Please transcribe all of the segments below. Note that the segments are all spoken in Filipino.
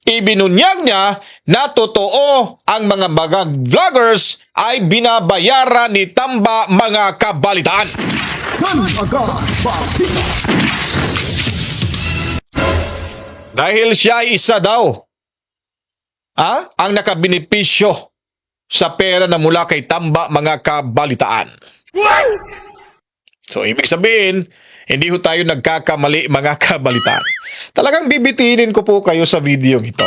Ibinunyag niya na totoo ang mga vloggers ay binabayaran ni Tamba mga kabalitaan. Dahil siya ay isa daw ang nakabenepisyo sa pera na mula kay Tamba mga kabalitaan. So, ibig sabihin, hindi ho tayo nagkakamali mga kabalitaan. Talagang bibitinin ko po kayo sa video ito.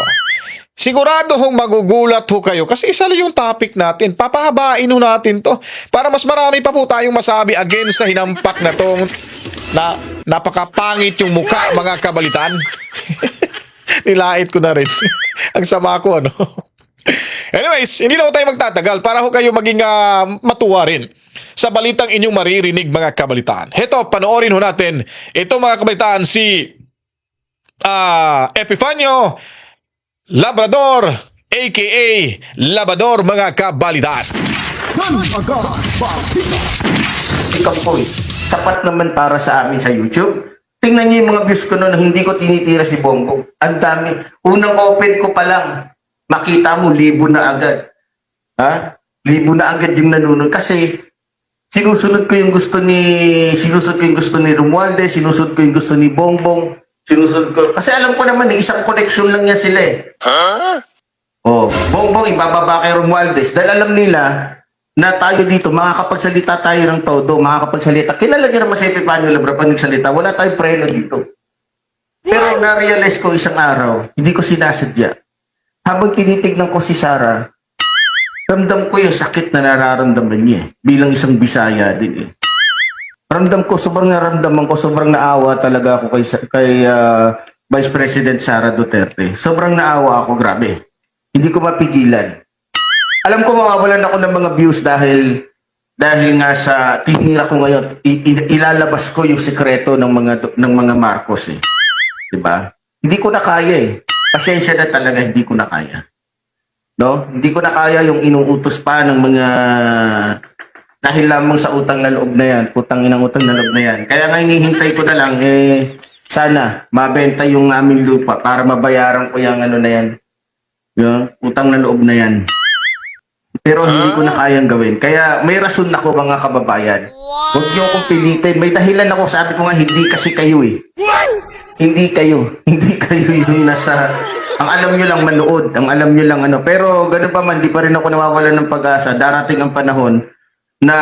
Sigurado hong magugulat ho kayo kasi isa lang yung topic natin. Papahabain ho natin to para mas marami pa po tayong masabi against sa hinampak na tong na napakapangit yung muka mga kabalitaan. Nilait ko na rin. Ang sama ko, ano? Anyways, hindi na ho tayo magtatagal para ho kayo maging matuwa rin sa balitang inyong maririnig mga kabalitaan. Heto, panoorin ho natin. Ito mga kabalitaan si Epifanio Labrador aka Labrador mga kabalitaan. Ikaw po sapat naman para sa amin sa YouTube. Tingnan niyo yung mga views ko noon, hindi ko tinitira si Bongbong. Ang dami. Unang open ko pa lang, makita mo, 1,000 na agad. Ha? 1,000 na agad yung nanonood. Kasi, sinusunod ko yung gusto ni Romualdez, sinusunod ko yung gusto ni Bongbong, sinusunod ko. Kasi alam ko naman, isang connection lang niya sila eh. Oh, Bongbong, ibababa kay Romualdez. Dahil alam nila, na tayo dito, makakapagsalita tayo ng todo, makakapagsalita. Kilala niyo naman si Epifanio Labrador pag nagsalita, wala tayong preno dito. Pero na-realize ko isang araw, hindi ko sinasadya. Habang tinitignan ko si Sara, ramdam ko yung sakit na nararamdaman niya bilang isang Bisaya din eh. Sobrang naawa talaga ako kay Vice President Sara Duterte. Sobrang naawa ako, grabe. Hindi ko mapigilan. Alam ko mawawalan ako ng mga views dahil nga sa tinira ko ngayon, ilalabas ko yung sekreto ng mga Marcos eh. 'Di ba? Hindi ko na kaya eh. Pasensya na talaga, hindi ko na kaya. No? Hindi ko na kaya yung inuutos pa ng mga dahil lamang sa utang na loob na yan, putang inang utang na loob na yan. Kaya nga hinihintay ko na lang sana mabenta yung aming lupa para mabayaran ko yung ano na yan. Yung utang na loob na yan. Pero hindi ko na kayang gawin. Kaya may rason ako mga kababayan. Huwag niyo akong pilitin. May dahilan ako. Sabi ko nga, hindi kasi kayo eh. Hindi kayo. Hindi kayo yung nasa... Ang alam nyo lang manood. Ang alam nyo lang ano. Pero ganun pa man, di pa rin ako nawawalan ng pag-asa. Darating ang panahon na...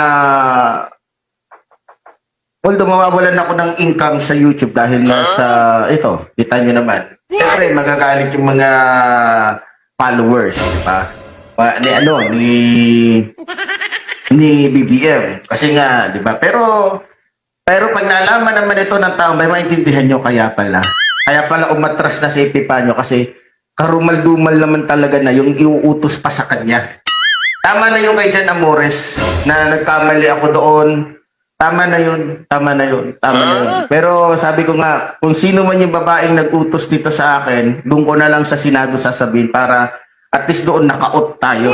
Although mawawalan ako ng income sa YouTube dahil sa... Ito, kita nyo naman. Siyempre, magagalit yung mga followers. Diba? Ni BBM kasi nga 'di ba pero pag nalaman naman ito ng tao may maintindihan nyo kaya pala umatras na si Epifanio kasi karumal-dumal naman talaga na yung iuutos pa sa kanya. Tama na yung kay Jan Amores na nagkamali ako doon. Tama na yun. Pero sabi ko nga kung sino man yung babaeng nag-utos dito sa akin doon ko na lang sa Senado sasabihin para at least doon naka-out tayo.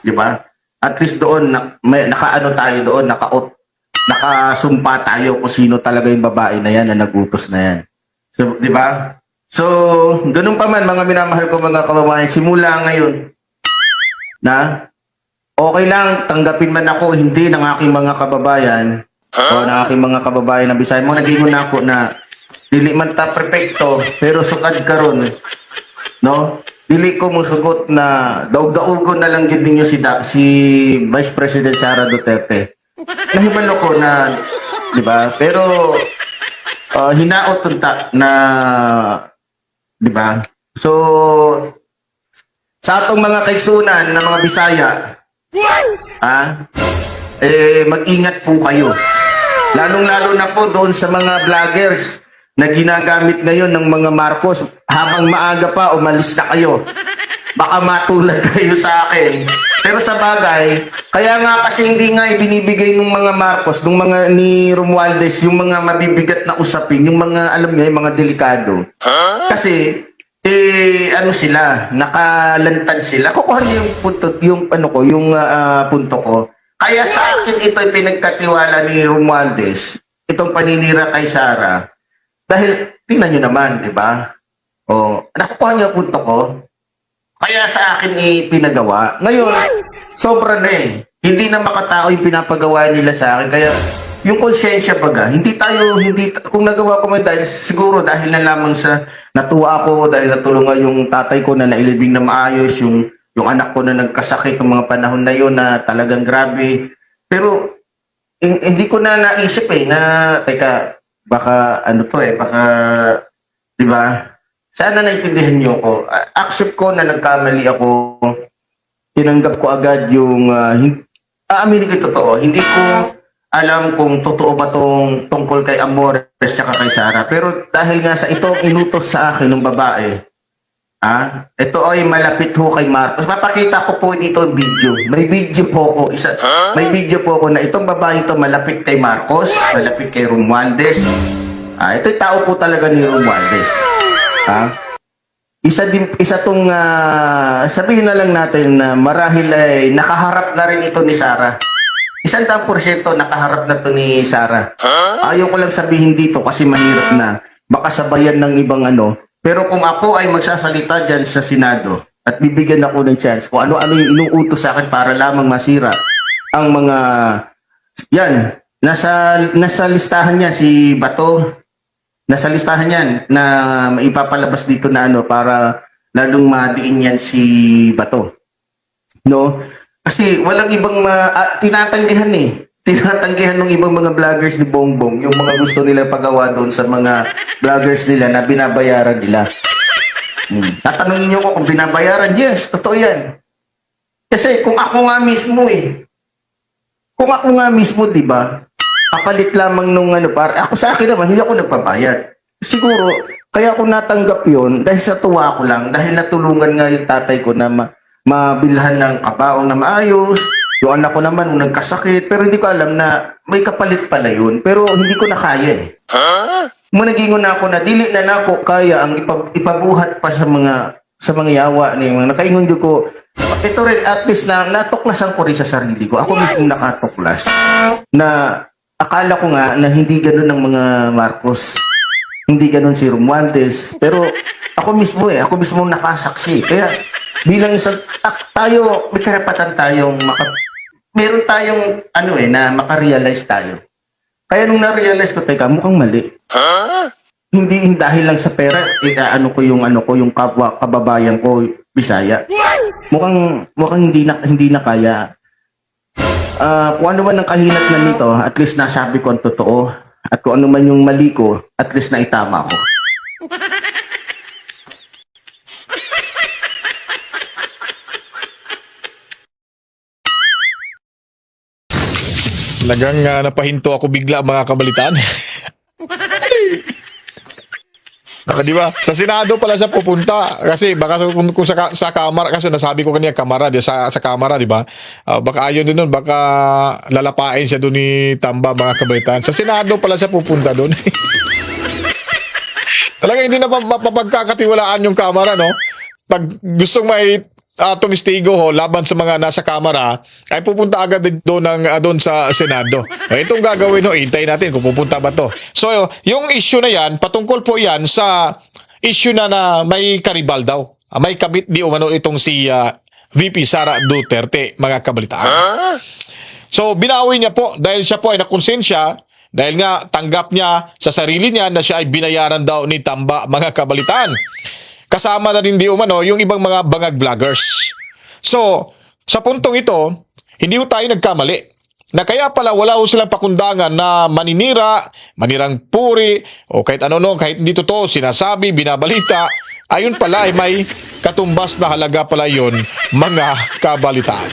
Di ba? At least doon, naka-ano tayo doon, naka-out. Nakasumpa tayo kung sino talaga yung babae na yan na nagutos na yan. So, di ba? So, ganun pa man, mga minamahal ko mga kababayan, simula ngayon, na okay lang, tanggapin man ako, hindi ng aking mga kababayan, o ng aking mga kababayan na Bisaya. Mga naging na ako na, dili man ta perfecto, pero sukad karon, no? Dili ko musugot na daug-daugon na lang gid ninyo si Vice President Sara Duterte. Nahibalo ko na, 'di ba? Pero hinaot unta na 'di ba? So sa atong mga kaigsunan na mga Bisaya, mag-ingat po kayo. Lalong-lalo na po doon sa mga vloggers na ginagamit ngayon ng mga Marcos habang maaga pa umalis na kayo. Baka matulad kayo sa akin. Pero sa bagay, kaya nga kasi hindi nga ibinibigay ng mga Marcos, ng mga ni Romualdez, yung mga mabibigat na usapin, yung mga alam niyo, yung mga delikado. Kasi ano sila, nakalantad sila. Kukuha niyo yung punto ko. Kaya sa akin ito yung pinagkatiwala ni Romualdez, itong paninira kay Sara. Dahil, tingnan nyo naman, di ba? nakukuha niya ang punto ko. Kaya sa akin pinagawa. Ngayon, sobra na eh. Hindi na makatao yung pinapagawa nila sa akin. Kaya yung konsensya baga, kung nagawa ko man dahil, siguro dahil na lamang sa natuwa ako, dahil natulungan yung tatay ko na nailibing na maayos, yung anak ko na nagkasakit ng mga panahon na yun na talagang grabe. Pero hindi ko na naisip na teka, baka baka, di ba? Sana naintindihan niyo ko. Accept ko na nagkamali ako. Tinanggap ko agad yung, aaminin ko totoo, hindi ko alam kung totoo ba tong tungkol kay Amores tsaka kay Sara. Pero dahil nga sa itong inutos sa akin ng babae, ito ay malapit ho kay Marcos. Mapakita ko po dito ang video. May video po ko. May video po ko na itong babae ito malapit kay Marcos, malapit kay Romualdez. Ito'y tao po talaga ni Romualdez. Isa tong sabihin na lang natin na marahil ay nakaharap na rin ito ni Sara. 100% nakaharap na to ni Sara. Ayaw ko lang sabihin dito kasi mahirap na. Baka sabayan ng ibang Pero kung ako ay magsasalita dyan sa Senado at bibigyan ako ng chance kung ano-ano yung inuutos sa akin para lamang masira ang mga... Yan, nasa listahan niya si Bato. Nasa listahan yan na ipapalabas dito na para lalong madiin yan si Bato. No? Kasi walang ibang tinatanggihan Tinatanggihan ng ibang mga vloggers ni Bongbong yung mga gusto nila pagawa doon sa mga vloggers nila na binabayaran nila. Tatanungin niyo ko kung binabayaran. Yes, totoo yan. Kasi kung ako nga mismo, di ba? Kapalit lamang nung para ako sa akin naman, hindi ako nagpabayad. Siguro, kaya ako natanggap yun dahil sa tuwa ko lang, dahil natulungan nga yung tatay ko na mabilhan ng kabaong na maayos, yung anak ko naman nung nagkasakit, pero hindi ko alam na may kapalit pala yun, pero hindi ko na kaya Managingon na ako na dili na nako kaya ang ipabuhat pa sa mga yawa ni mga nakaingon ko. Ito rin at least na natuklasan ko rin sa sarili ko. Ako mismo nakatuklas na akala ko nga na hindi ganoon ang mga Marcos. Hindi ganoon si Romualdez. Pero ako mismo nakasaksi. Kaya bilang isang tayo, may karapatan tayong meron tayong na makarealize tayo. Kaya nung na-realize ko, teka, mukhang mali. Hindi dahil lang sa pera, yung kababayan ko, Bisaya. Mukhang hindi na kaya. Kung ano man ang kahinatnan nito, at least nasabi ko ang totoo. At kung ano man yung mali ko, at least naitama ko. Talagang napahinto ako bigla mga kabalitaan. Di ba? Sa Senado pala siya pupunta kasi baka kung sa kamara kasi nasabi ko kanina kamara sa kamara, di ba? Baka ayon din doon, baka lalapain siya doon ni Tamba mga kabalitaan. Sa Senado pala siya pupunta doon. Talaga hindi na mapapagkakatiwalaan yung kamara, no? Pag gustong may tumistigo laban sa mga nasa kamara, ay pupunta agad doon sa Senado. Itong gagawin hintayin natin kung pupunta ba to. So, yung issue na yan, patungkol po yan sa issue na may karibal daw. May kabit di umano itong si VP Sara Duterte, mga kabalitaan. So, binawi niya po dahil siya po ay nakonsensya dahil nga tanggap niya sa sarili niya na siya ay binayaran daw ni Tamba, mga kabalitaan. Kasama na rin di umano yung ibang mga bangag vloggers. So, sa puntong ito, hindi tayo nagkamali. Na kaya pala wala silang pakundangan na manirang puri, o kahit kahit hindi totoo, sinasabi, binabalita. Ayun pala ay may katumbas na halaga pala yun, mga kabalitaan.